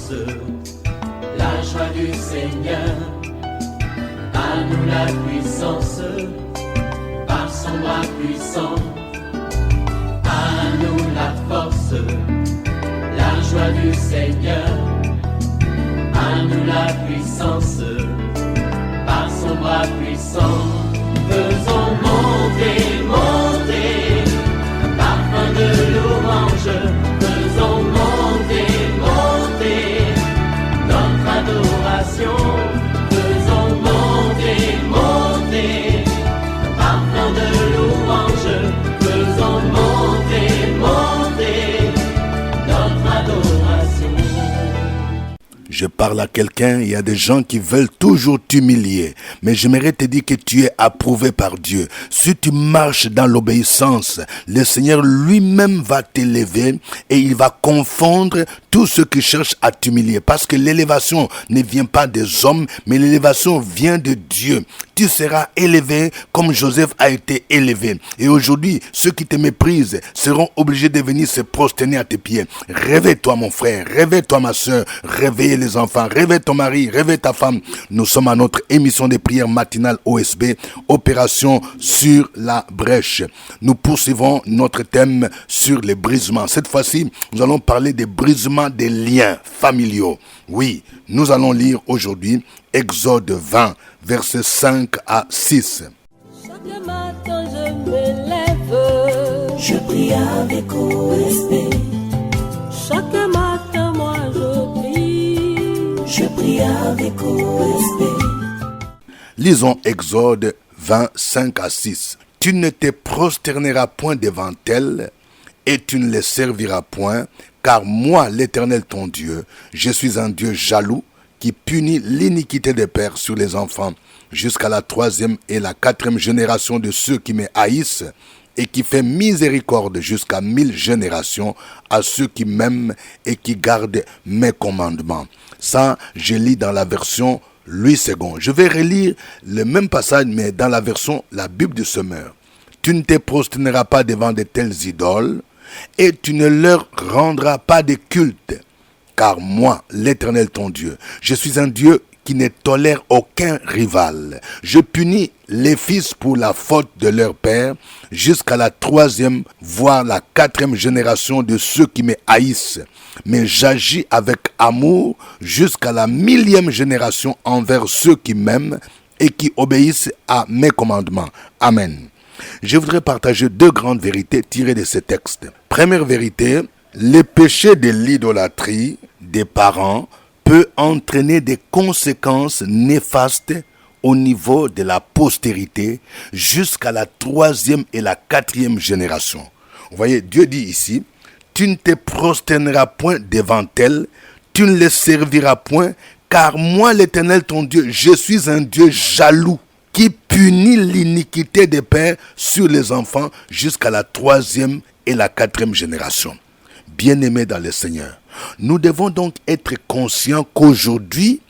force, la joie du Seigneur. À nous la puissance, par son bras puissant. À nous la force, la joie du Seigneur. À nous la puissance, par son bras puissant. Faisons monter, monter, parfum de louange. Faisons monter, monter, notre adoration. Faisons monter, monter, parfum de louange. Faisons monter, monter, notre adoration. Je parle à quelqu'un, il y a des gens qui veulent toujours t'humilier. Mais j'aimerais te dire que tu es approuvé par Dieu. Si tu marches dans l'obéissance, le Seigneur lui-même va t'élever et il va confondre tous ceux qui cherchent à t'humilier. Parce que l'élévation ne vient pas des hommes, mais l'élévation vient de Dieu. Tu seras élevé comme Joseph a été élevé. Et aujourd'hui, ceux qui te méprisent seront obligés de venir se prosterner à tes pieds. Réveille-toi mon frère, réveille-toi ma soeur, réveillez les enfants, réveille ton mari, réveille ta femme. Nous sommes à notre émission de prière matinale OSB, Opération sur la brèche. Nous poursuivons notre thème sur les brisements. Cette fois-ci, nous allons parler des brisements des liens familiaux. Oui, nous allons lire aujourd'hui Exode 20, versets 5 à 6. Chaque matin je me lève, je prie avec OSB. Chaque matin moi je prie avec OSB. Lisons Exode 20, 5 à 6. Tu ne te prosterneras point devant elles, et tu ne les serviras point, car moi, l'Éternel ton Dieu, je suis un Dieu jaloux, qui punit l'iniquité des pères sur les enfants, jusqu'à la 3e et la 4e génération de ceux qui me haïssent, et qui fait miséricorde jusqu'à 1000 générations à ceux qui m'aiment et qui gardent mes commandements. Ça, je lis dans la version Louis II. Je vais relire le même passage, mais dans la version La Bible du Semeur. Tu ne te prosterneras pas devant de telles idoles, et tu ne leur rendras pas de culte. Car moi, l'Éternel ton Dieu, je suis un Dieu qui ne tolère aucun rival. Je punis les fils pour la faute de leur père, jusqu'à la 3e, voire la 4e génération de ceux qui me haïssent. Mais j'agis avec amour jusqu'à la 1000e génération envers ceux qui m'aiment et qui obéissent à mes commandements. Amen. Je voudrais partager 2 grandes vérités tirées de ce texte. Première vérité, le péché de l'idolâtrie des parents peut entraîner des conséquences néfastes au niveau de la postérité jusqu'à la 3e et la 4e génération. Vous voyez, Dieu dit ici, tu ne te prosterneras point devant elles, tu ne les serviras point, car moi l'Éternel ton Dieu, je suis un Dieu jaloux, qui punit l'iniquité des pères sur les enfants jusqu'à la 3e et la 4e génération. Bien-aimés dans le Seigneur, nous devons donc être conscients qu'aujourd'hui,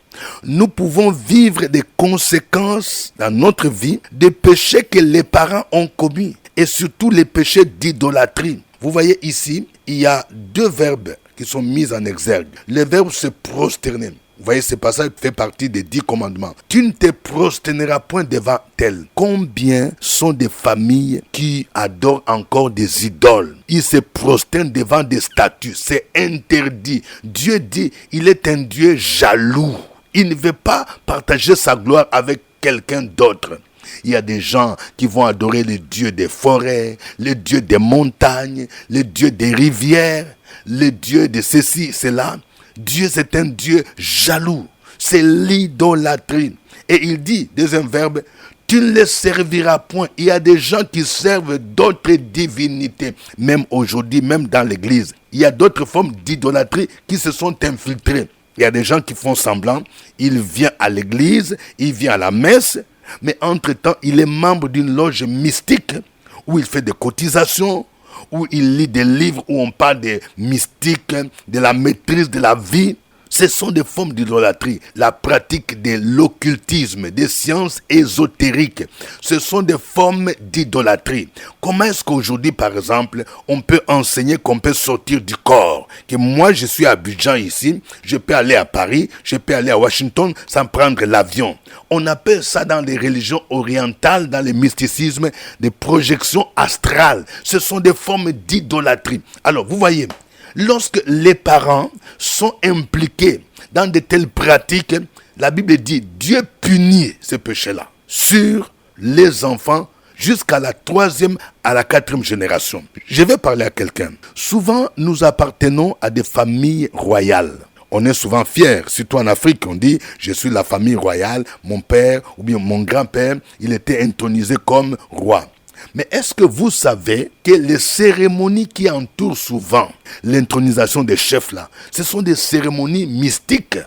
nous pouvons vivre des conséquences dans notre vie des péchés que les parents ont commis et surtout les péchés d'idolâtrie. Vous voyez ici, il y a 2 verbes qui sont mis en exergue. Le verbe se prosterner. Vous voyez, ce passage fait partie des 10 commandements. Tu ne te prosterneras point devant tel. Combien sont des familles qui adorent encore des idoles? Ils se prosternent devant des statues. C'est interdit. Dieu dit, il est un Dieu jaloux. Il ne veut pas partager sa gloire avec quelqu'un d'autre. Il y a des gens qui vont adorer le Dieu des forêts, le Dieu des montagnes, le Dieu des rivières, le Dieu de ceci, cela. Dieu, c'est un Dieu jaloux. C'est l'idolâtrie. Et il dit, deuxième verbe, tu ne les serviras point. Il y a des gens qui servent d'autres divinités. Même aujourd'hui, même dans l'église, il y a d'autres formes d'idolâtrie qui se sont infiltrées. Il y a des gens qui font semblant. Il vient à l'église, il vient à la messe, mais entre-temps, il est membre d'une loge mystique où il fait des cotisations, où il lit des livres où on parle des mystiques, de la maîtrise de la vie. Ce sont des formes d'idolâtrie. La pratique de l'occultisme, des sciences ésotériques, ce sont des formes d'idolâtrie. Comment est-ce qu'aujourd'hui, par exemple, on peut enseigner qu'on peut sortir du corps? Que moi, je suis à Abidjan ici, je peux aller à Paris, je peux aller à Washington sans prendre l'avion. On appelle ça dans les religions orientales, dans le mysticisme, des projections astrales. Ce sont des formes d'idolâtrie. Alors, vous voyez, lorsque les parents sont impliqués dans de telles pratiques, la Bible dit Dieu punit ces péchés-là sur les enfants jusqu'à la 3e, à la 4e génération. Je vais parler à quelqu'un. Souvent, nous appartenons à des familles royales. On est souvent fiers, surtout en Afrique, on dit « je suis la famille royale, mon père ou bien mon grand-père, il était intronisé comme roi ». Mais est-ce que vous savez que les cérémonies qui entourent souvent l'intronisation des chefs là, ce sont des cérémonies mystiques,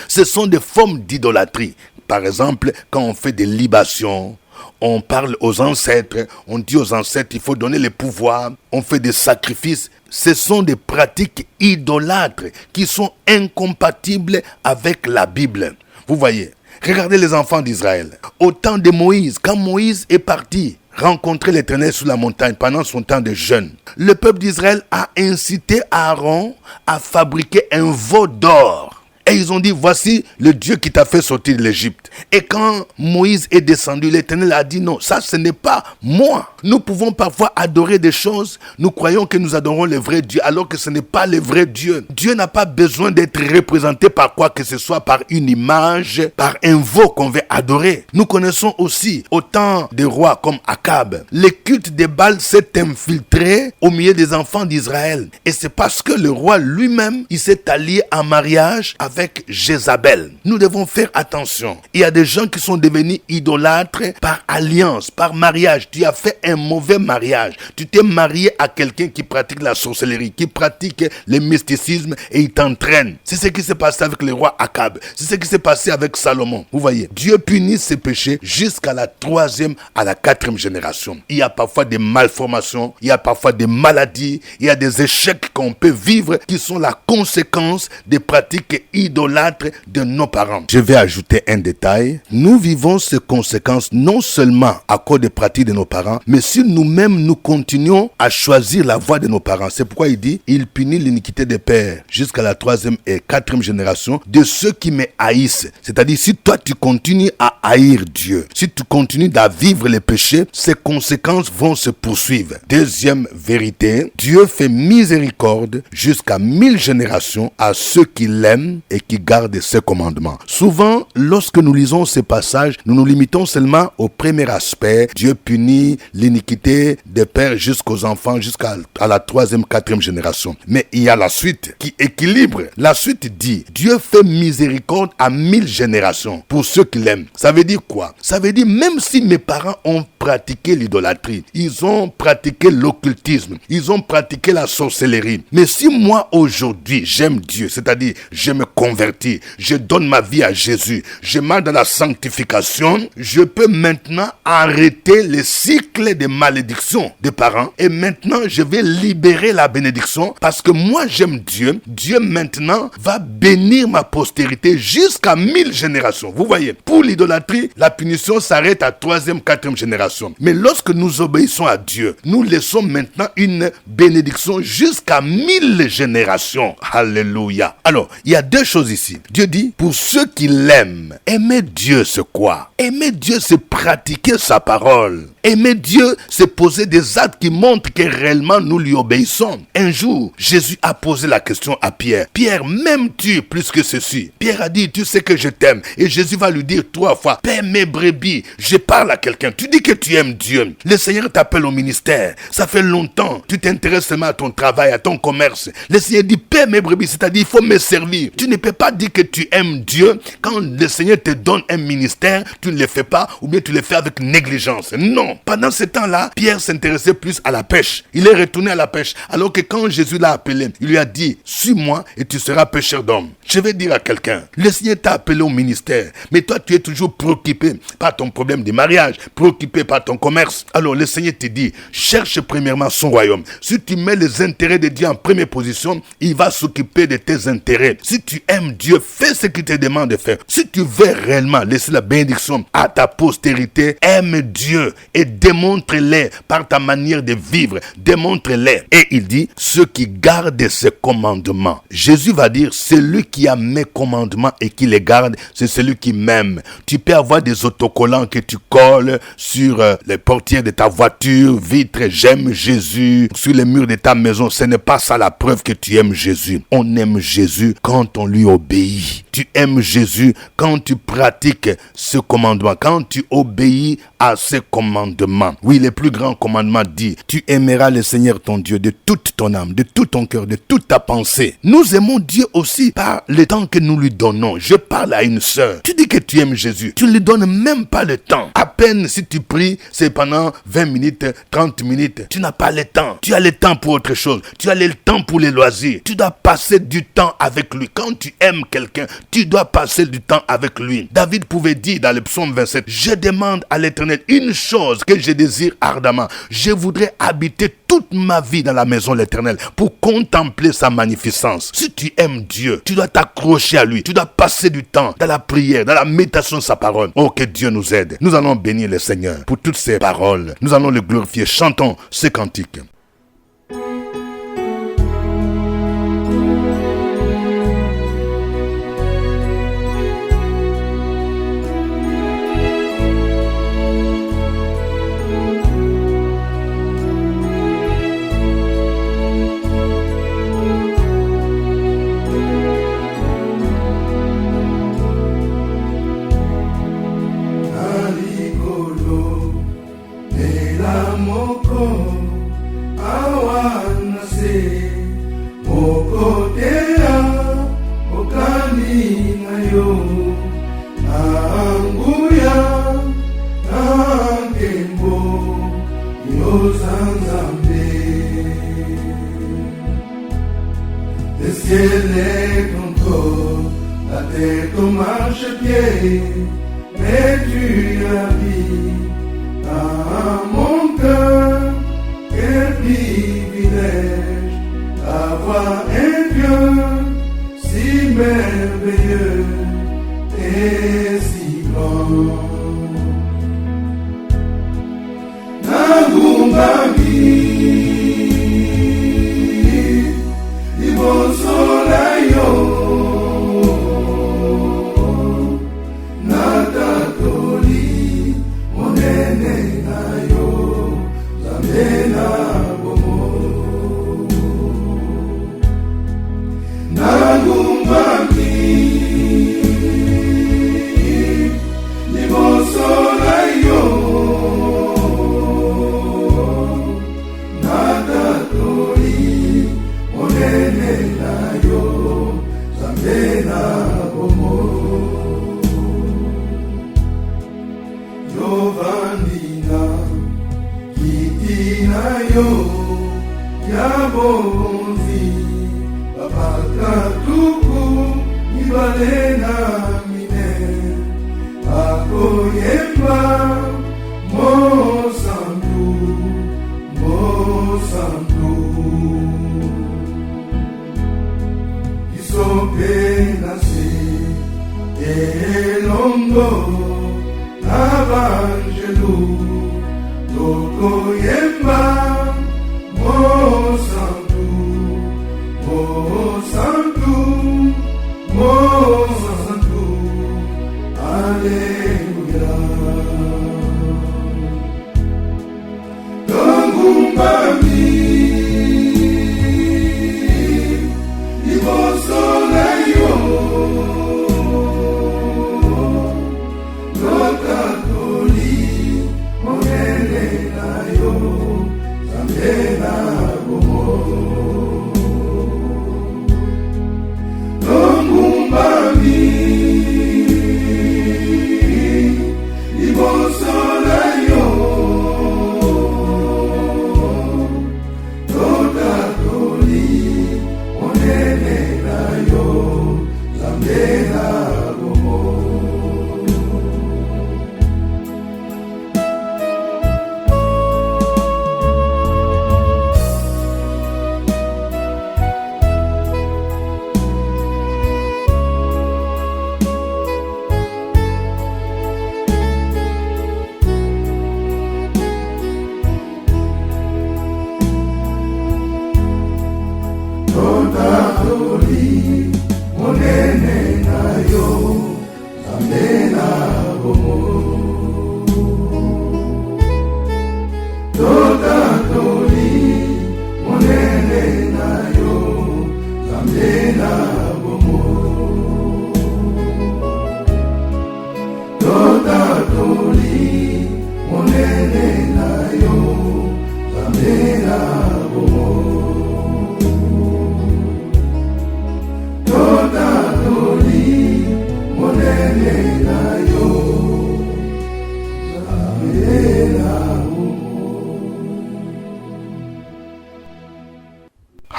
ce sont des formes d'idolâtrie. Par exemple, quand on fait des libations, on parle aux ancêtres, on dit aux ancêtres il faut donner les pouvoirs, on fait des sacrifices. Ce sont des pratiques idolâtres qui sont incompatibles avec la Bible. Vous voyez, regardez les enfants d'Israël. Au temps de Moïse, quand Moïse est parti rencontrer l'Éternel sur la montagne pendant son temps de jeûne, le peuple d'Israël a incité Aaron à fabriquer un veau d'or. Et ils ont dit, voici le Dieu qui t'a fait sortir de l'Égypte. Et quand Moïse est descendu, l'Éternel a dit, non, ça ce n'est pas moi. Nous pouvons parfois adorer des choses, nous croyons que nous adorons le vrai Dieu, alors que ce n'est pas le vrai Dieu. Dieu n'a pas besoin d'être représenté par quoi que ce soit, par une image, par un veau qu'on veut adorer. Nous connaissons aussi, au temps des rois comme Akab, le culte des Baals s'est infiltré au milieu des enfants d'Israël. Et c'est parce que le roi lui-même, il s'est allié en mariage avec Jézabel. Nous devons faire attention. Il y a des gens qui sont devenus idolâtres par alliance, par mariage. Tu as fait un mauvais mariage. Tu t'es marié à quelqu'un qui pratique la sorcellerie, qui pratique le mysticisme et il t'entraîne. C'est ce qui s'est passé avec le roi Akab. C'est ce qui s'est passé avec Salomon. Vous voyez, Dieu punit ses péchés jusqu'à la 3e, à la 4e génération. Il y a parfois des malformations, il y a parfois des maladies, il y a des échecs qu'on peut vivre qui sont la conséquence des pratiques idolâtres de nos parents. Je vais ajouter un détail. Nous vivons ces conséquences non seulement à cause des pratiques de nos parents, mais si nous-mêmes nous continuons à choisir la voie de nos parents. C'est pourquoi il dit, il punit l'iniquité des pères jusqu'à la 3e et 4e génération de ceux qui me haïssent. C'est-à-dire, si toi tu continues à haïr Dieu, si tu continues à vivre les péchés, ces conséquences vont se poursuivre. Deuxième vérité, Dieu fait miséricorde jusqu'à 1000 générations à ceux qui l'aiment et qui gardent ses commandements. Souvent, lorsque nous lisons ces passages, nous nous limitons seulement au premier aspect. Dieu punit l'iniquité des pères jusqu'aux enfants, jusqu'à la 3e, 4e génération. Mais il y a la suite qui équilibre. La suite dit, Dieu fait miséricorde à 1000 générations pour ceux qui l'aiment. Ça veut dire quoi? Ça veut dire, même si mes parents ont pratiqué l'idolâtrie, ils ont pratiqué l'occultisme, ils ont pratiqué la sorcellerie. Mais si moi aujourd'hui j'aime Dieu, c'est-à-dire je me convertis, je donne ma vie à Jésus, je marche dans la sanctification, je peux maintenant arrêter le cycle de malédiction des parents et maintenant je vais libérer la bénédiction parce que moi j'aime Dieu. Dieu maintenant va bénir ma postérité jusqu'à 1000 générations. Vous voyez, pour l'idolâtrie, la punition s'arrête à 3e, 4e génération. Mais lorsque nous obéissons à Dieu, nous laissons maintenant une bénédiction jusqu'à 1000 générations. Alléluia. Alors, il y a deux choses ici. Dieu dit, pour ceux qui l'aiment, aimer Dieu, c'est quoi? Aimer Dieu, c'est pratiquer sa parole. Aimer Dieu, c'est poser des actes qui montrent que réellement nous lui obéissons. Un jour, Jésus a posé la question à Pierre. Pierre, m'aimes-tu plus que ceci? Pierre a dit, tu sais que je t'aime. Et Jésus va lui dire 3 fois, paie mes brebis. Je parle à quelqu'un. Tu dis que tu aimes Dieu. Le Seigneur t'appelle au ministère. Ça fait longtemps. Tu t'intéresses seulement à ton travail, à ton commerce. Le Seigneur dit, paie mes brebis. C'est-à-dire, il faut me servir. Tu ne peux pas dire que tu aimes Dieu quand le Seigneur te donne un ministère, tu ne le fais pas ou bien tu le fais avec négligence. Non. Pendant ce temps-là, Pierre s'intéressait plus à la pêche. Il est retourné à la pêche. Alors que quand Jésus l'a appelé, il lui a dit, suis-moi et tu seras pêcheur d'hommes. Je vais dire à quelqu'un, le Seigneur t'a appelé au ministère, mais toi tu es toujours préoccupé par ton problème de mariage, préoccupé pas ton commerce. Alors le Seigneur te dit, cherche premièrement son royaume. Si tu mets les intérêts de Dieu en première position, il va s'occuper de tes intérêts. Si tu aimes Dieu, fais ce qu'il te demande de faire. Si tu veux réellement laisser la bénédiction à ta postérité, aime Dieu et démontre-les par ta manière de vivre. Démontre-les. Et il dit, ceux qui gardent ses commandements. Jésus va dire, celui qui a mes commandements et qui les garde, c'est celui qui m'aime. Tu peux avoir des autocollants que tu colles sur les portières de ta voiture, vitre, j'aime Jésus, sur les murs de ta maison. Ce n'est pas ça la preuve que tu aimes Jésus. On aime Jésus quand on lui obéit. Tu aimes Jésus quand tu pratiques ce commandement, quand tu obéis à ce commandement. Oui, le plus grand commandement dit, tu aimeras le Seigneur ton Dieu de toute ton âme, de tout ton cœur, de toute ta pensée. Nous aimons Dieu aussi par le temps que nous lui donnons. Je parle à une sœur. Tu dis que tu aimes Jésus. Tu ne lui donnes même pas le temps. À peine si tu pries, c'est pendant 20 minutes, 30 minutes. Tu n'as pas le temps. Tu as le temps pour autre chose. Tu as le temps pour les loisirs. Tu dois passer du temps avec lui. Quand tu aimes quelqu'un, tu dois passer du temps avec lui. David pouvait dire dans le psaume 27, je demande à l'Éternel une chose que je désire ardemment. Je voudrais habiter toute ma vie dans la maison de l'Éternel pour contempler sa magnificence. Si tu aimes Dieu, tu dois t'accrocher à lui. Tu dois passer du temps dans la prière, dans la méditation de sa parole. Oh, que Dieu nous aide. Nous allons bénir le Seigneur pour toutes ces paroles. Nous allons le glorifier. Chantons ces cantiques. Le ciel est contre la terre au marchepied, mais tu habites dans mon cœur. Quel privilège d'avoir un Dieu si merveilleux et si grand.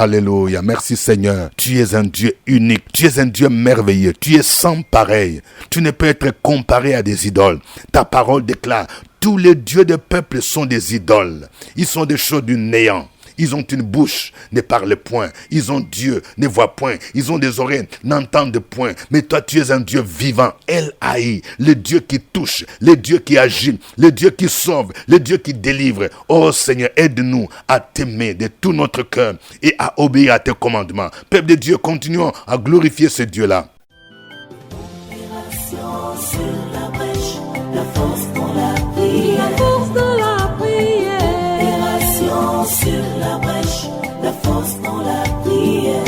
Alléluia. Merci Seigneur. Tu es un Dieu unique. Tu es un Dieu merveilleux. Tu es sans pareil. Tu ne peux être comparé à des idoles. Ta parole déclare, tous les dieux des peuples sont des idoles. Ils sont des choses du néant. Ils ont une bouche, ne parlent point. Ils ont Dieu, ne voient point. Ils ont des oreilles, n'entendent point. Mais toi, tu es un Dieu vivant. El Haï, le Dieu qui touche, le Dieu qui agit, le Dieu qui sauve, le Dieu qui délivre. Oh Seigneur, aide-nous à t'aimer de tout notre cœur et à obéir à tes commandements. Peuple de Dieu, continuons à glorifier ce Dieu-là. Sur la brèche, la force dans la prière. La force dans la prière. Opération sur la brèche, la force dans la prière.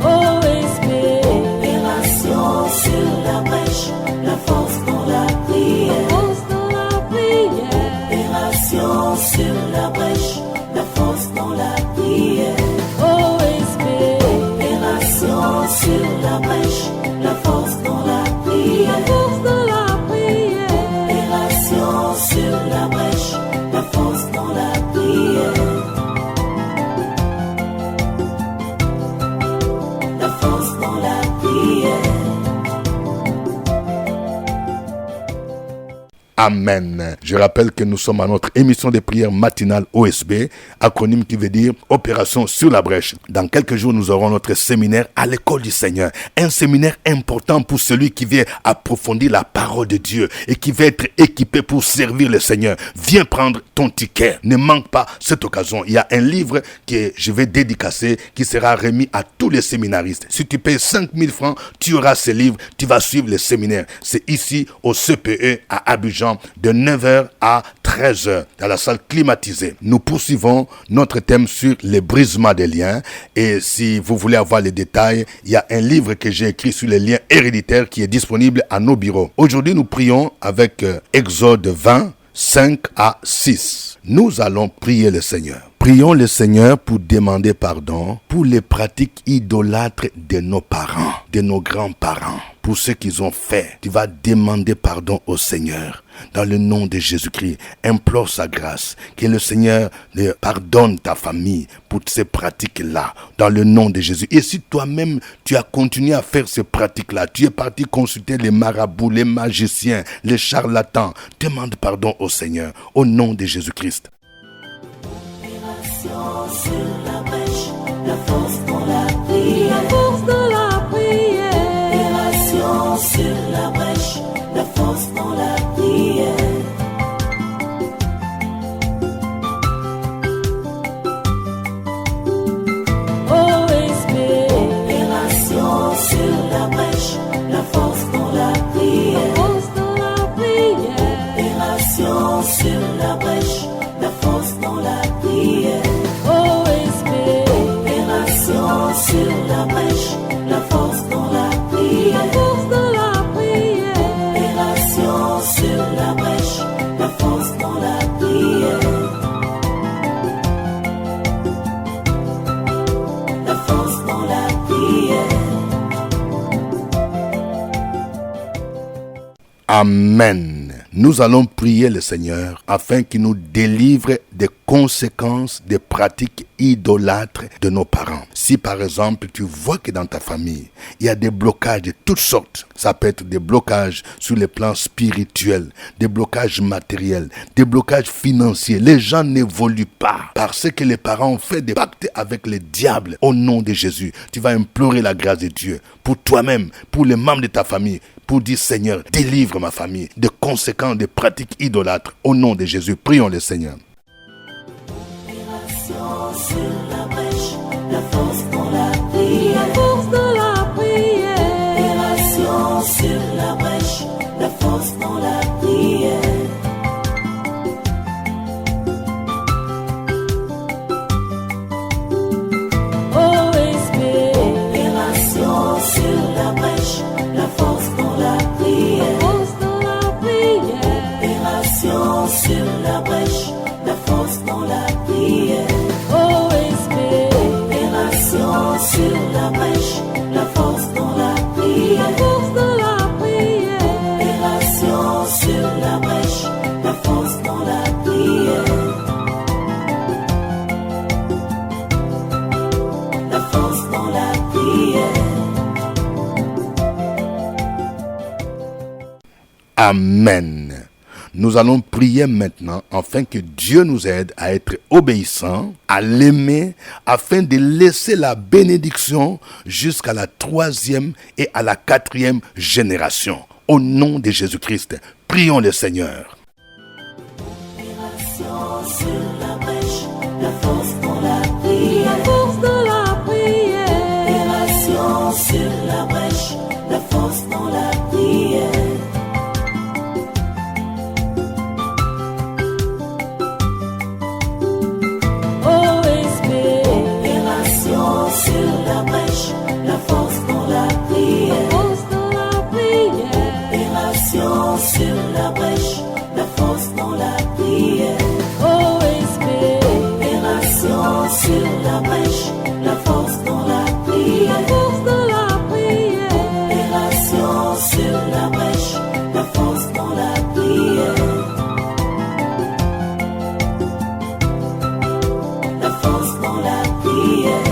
OSP. Opération sur la brèche, la force dans la prière. La force dans la prière. Opération sur la brèche, la force dans la prière. Sur la brèche, la force dans la prière. La force dans la prière. Opération sur la brèche, la force dans la prière. La force dans la prière. Amen. Je rappelle que nous sommes à notre émission de prière matinale OSB, acronyme qui veut dire Opération sur la brèche. Dans quelques jours, nous aurons notre séminaire à l'école du Seigneur. Un séminaire important pour celui qui veut approfondir la parole de Dieu et qui veut être équipé pour servir le Seigneur. Viens prendre ton ticket. Ne manque pas cette occasion. Il y a un livre que je vais dédicacer qui sera remis à tous les séminaristes. Si tu payes 5 000 francs, tu auras ce livre. Tu vas suivre le séminaire. C'est ici au CPE à Abidjan, de 9h à 13h dans la salle climatisée. Nous poursuivons notre thème sur les brisements des liens, et si vous voulez avoir les détails, il y a un livre que j'ai écrit sur les liens héréditaires qui est disponible à nos bureaux. Aujourd'hui, nous prions avec Exode 20, 5 à 6. Nous allons prier le Seigneur. Prions le Seigneur pour demander pardon pour les pratiques idolâtres de nos parents, de nos grands-parents, pour ce qu'ils ont fait. Tu vas demander pardon au Seigneur. Dans le nom de Jésus-Christ, implore sa grâce. Que le Seigneur pardonne ta famille pour ces pratiques-là. Dans le nom de Jésus. Et si toi-même, tu as continué à faire ces pratiques-là, tu es parti consulter les marabouts, les magiciens, les charlatans, demande pardon au Seigneur. Au nom de Jésus-Christ. Sur la brèche, la force dans la prière. La force dans la prière. Opération sur la brèche, la force dans la prière. OSP. Opération sur la brèche, la force dans la prière. La force dans la prière. Opération sur la brèche, la force dans la prière. Sur la brèche, la force dans la prière. La force dans la prière. Opération sur la brèche, la force dans la prière. La force dans la prière. Amen. Nous allons prier le Seigneur afin qu'il nous délivre des conséquences des pratiques idolâtres de nos parents. Si par exemple tu vois que dans ta famille, il y a des blocages de toutes sortes, ça peut être des blocages sur le plan spirituel, des blocages matériels, des blocages financiers. Les gens n'évoluent pas parce que les parents ont fait des pactes avec le diable. Au nom de Jésus, tu vas implorer la grâce de Dieu pour toi-même, pour les membres de ta famille, pour dire Seigneur, délivre ma famille des conséquences des pratiques idolâtres. Au nom de Jésus, prions le Seigneur. Sur la brèche, la force dans la prière. La force dans la prière. Opération sur la brèche, la force dans la prière. OSP. Opération sur la brèche, la force dans la prière. La force dans la prière. Opération sur la brèche, la force dans la prière. Sur la brèche, la force dans la prière. La force dans la prière. Opération sur la brèche, la Amen. Nous allons prier maintenant afin que Dieu nous aide à être obéissants, à l'aimer, afin de laisser la bénédiction jusqu'à la 3e et à la 4e génération. Au nom de Jésus-Christ, prions le Seigneur. Opération sur la brèche, la force dans la prière. La force dans la prière. Opération sur la brèche, la force dans la prière. Opération sur la brèche, la force dans la prière. Opération sur la brèche, la force dans la prière. Opération sur la brèche, la force dans la prière. Opération sur la brèche, la force dans la prière. La force dans la prière.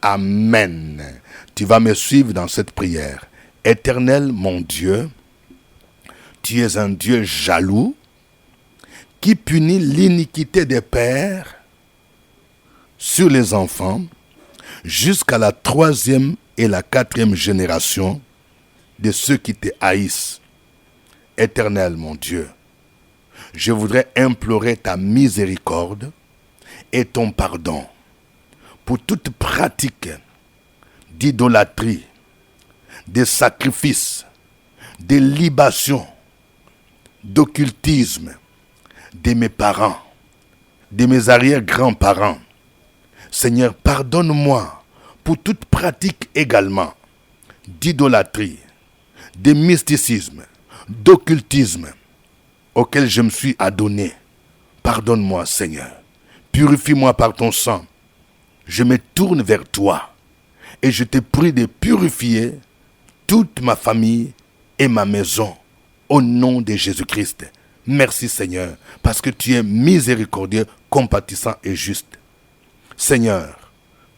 Amen. Tu vas me suivre dans cette prière. Éternel mon Dieu, tu es un Dieu jaloux qui punit l'iniquité des pères sur les enfants jusqu'à la 3e et la 4e génération de ceux qui te haïssent. Éternel mon Dieu, je voudrais implorer ta miséricorde et ton pardon pour toute pratique d'idolâtrie, de sacrifices, de libations, d'occultisme de mes parents, de mes arrière-grands-parents. Seigneur, pardonne-moi pour toute pratique également d'idolâtrie, de mysticisme, d'occultisme auquel je me suis adonné. Pardonne-moi, Seigneur. Purifie-moi par ton sang. Je me tourne vers toi et je te prie de purifier toute ma famille et ma maison au nom de Jésus-Christ. Merci Seigneur, parce que tu es miséricordieux, compatissant et juste. Seigneur,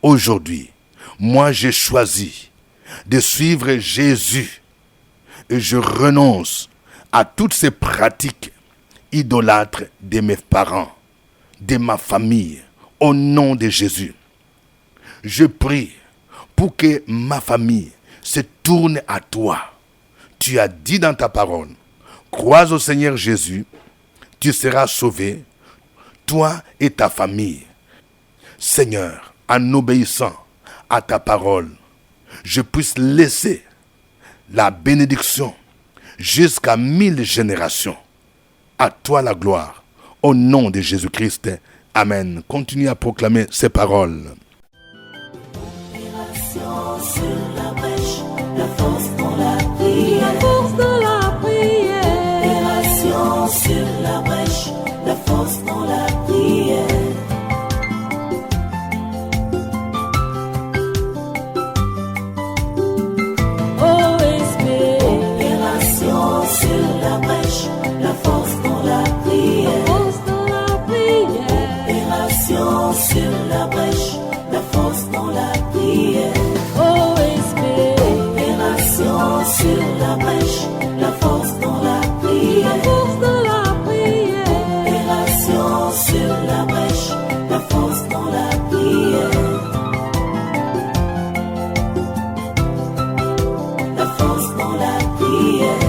aujourd'hui, moi j'ai choisi de suivre Jésus et je renonce à toutes ces pratiques idolâtres de mes parents, de ma famille, au nom de Jésus. Je prie pour que ma famille se tourne à toi. Tu as dit dans ta parole, crois au Seigneur Jésus, tu seras sauvé, toi et ta famille. Seigneur, en obéissant à ta parole, je puisse laisser la bénédiction jusqu'à 1000 générations. À toi la gloire, au nom de Jésus-Christ. Amen. Continue à proclamer ces paroles. Opération sur la brèche, la force dans la prière. La force dans la prière. Opération sur la brèche, la force dans la prière. Opération sur la brèche, la force dans la prière. Opération sur la brèche, la force dans la prière. Opération sur la brèche, la force dans la prière. Opération sur la brèche, la force dans la prière. La force dans la prière.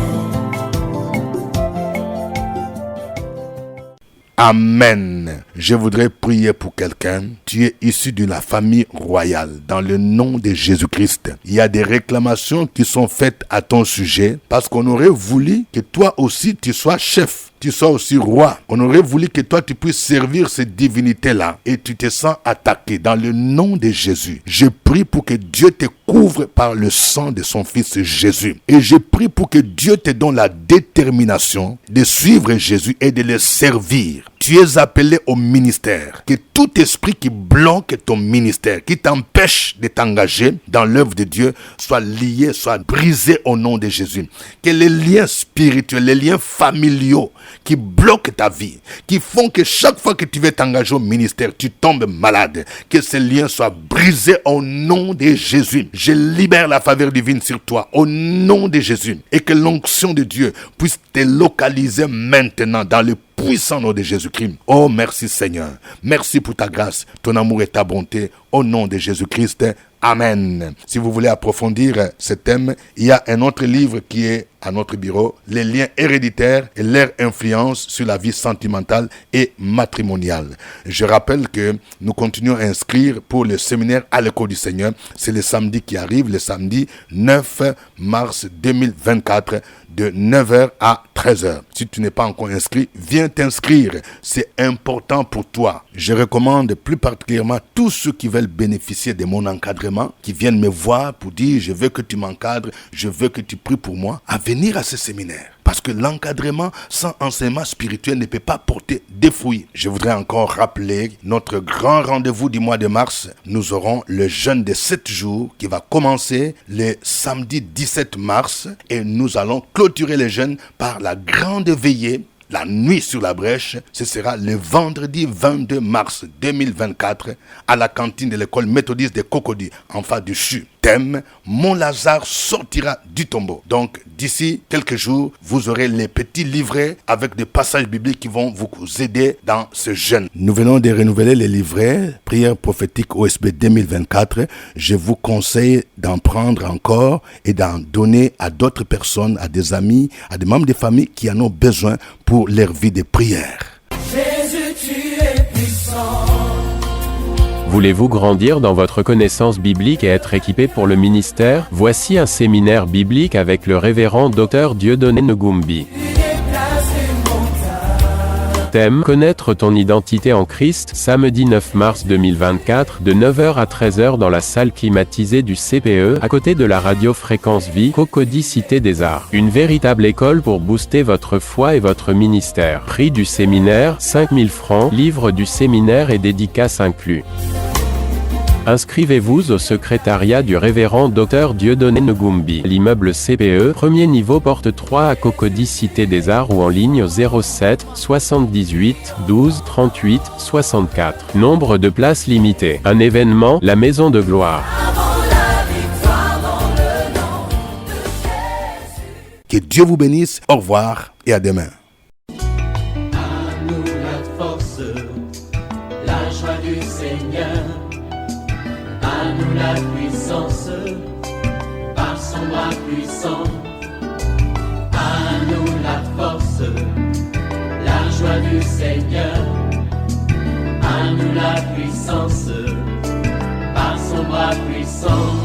Amen. Je voudrais prier pour quelqu'un. Tu es issu de la famille royale. Dans le nom de Jésus-Christ, il y a des réclamations qui sont faites à ton sujet parce qu'on aurait voulu que toi aussi tu sois chef. Tu sois aussi roi. On aurait voulu que toi tu puisses servir ces divinités-là et tu te sens attaqué. Dans le nom de Jésus, je prie pour que Dieu te couvre par le sang de son fils Jésus. Et je prie pour que Dieu te donne la détermination de suivre Jésus et de le servir. Tu Tu es appelé au ministère. Que tout esprit qui bloque ton ministère, qui t'empêche de t'engager dans l'œuvre de Dieu, soit lié, soit brisé au nom de Jésus. Que les liens spirituels, les liens familiaux qui bloquent ta vie, qui font que chaque fois que tu veux t'engager au ministère, tu tombes malade. Que ces liens soient brisés au nom de Jésus. Je libère la faveur divine sur toi au nom de Jésus. Et que l'onction de Dieu puisse te localiser maintenant dans le puissant nom de Jésus-Christ. Oh, merci Seigneur. Merci pour ta grâce, ton amour et ta bonté. Au nom de Jésus-Christ. Amen. Si vous voulez approfondir ce thème, il y a un autre livre qui est à notre bureau, Les liens héréditaires et leur influence sur la vie sentimentale et matrimoniale. Je rappelle que nous continuons à inscrire pour le séminaire à l'école du Seigneur. C'est le samedi qui arrive, le samedi 9 mars 2024, de 9h à 13h. Si tu n'es pas encore inscrit, viens t'inscrire. C'est important pour toi. Je recommande plus particulièrement tous ceux qui veulent bénéficier de mon encadrement, qui viennent me voir pour dire « Je veux que tu m'encadres, je veux que tu pries pour moi », à venir à ce séminaire. Parce que l'encadrement sans enseignement spirituel ne peut pas porter des fruits. Je voudrais encore rappeler notre grand rendez-vous du mois de mars. Nous aurons le jeûne de 7 jours qui va commencer le samedi 17 mars. Et nous allons clôturer le jeûne par la grande veillée, la nuit sur la brèche. Ce sera le vendredi 22 mars 2024 à la cantine de l'école méthodiste de Cocody, en face du CHU. Thème, mon Lazare sortira du tombeau. Donc, d'ici quelques jours, vous aurez les petits livrets avec des passages bibliques qui vont vous aider dans ce jeûne. Nous venons de renouveler les livrets, prière prophétique OSB 2024. Je vous conseille d'en prendre encore et d'en donner à d'autres personnes, à des amis, à des membres de famille qui en ont besoin pour leur vie de prière. Jésus, tu es puissant. Voulez-vous grandir dans votre connaissance biblique et être équipé pour le ministère? Voici un séminaire biblique avec le révérend Dr Dieudonné Ngumbi. Thème: connaître ton identité en Christ, samedi 9 mars 2024, de 9h à 13h dans la salle climatisée du CPE, à côté de la radio Fréquence Vie, Cocody Cité des Arts. Une véritable école pour booster votre foi et votre ministère. Prix du séminaire, 5 000 francs, livre du séminaire et dédicace inclus. Inscrivez-vous au secrétariat du révérend Dr Dieudonné Ngumbi. L'immeuble CPE, premier niveau, porte 3 à Cocody Cité des Arts ou en ligne au 07 78 12 38 64. Nombre de places limitées. Un événement, la Maison de Gloire. Que Dieu vous bénisse. Au revoir et à demain. À nous la force, la joie du Seigneur. À nous la puissance, par son bras puissant. À nous la force, la joie du Seigneur. À nous la puissance, par son bras puissant.